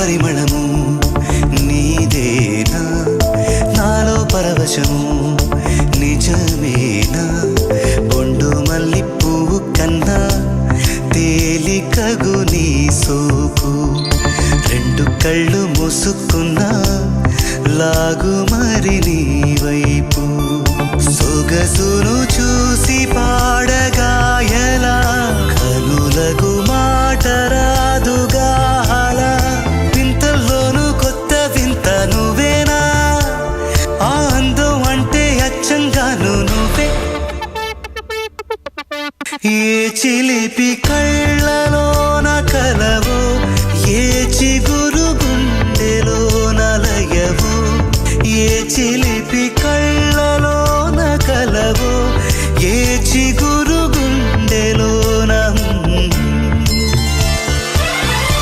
పరిమళము నీదేనా నాలో పరవశము నిజమేనా బొండు మల్లి పువ్వు కన్నా తేలికగు నీ సోకు రెండు కళ్ళు మూసుకున్నా లాగు మరి నీ వైపు సొగసును చూసి పాడగా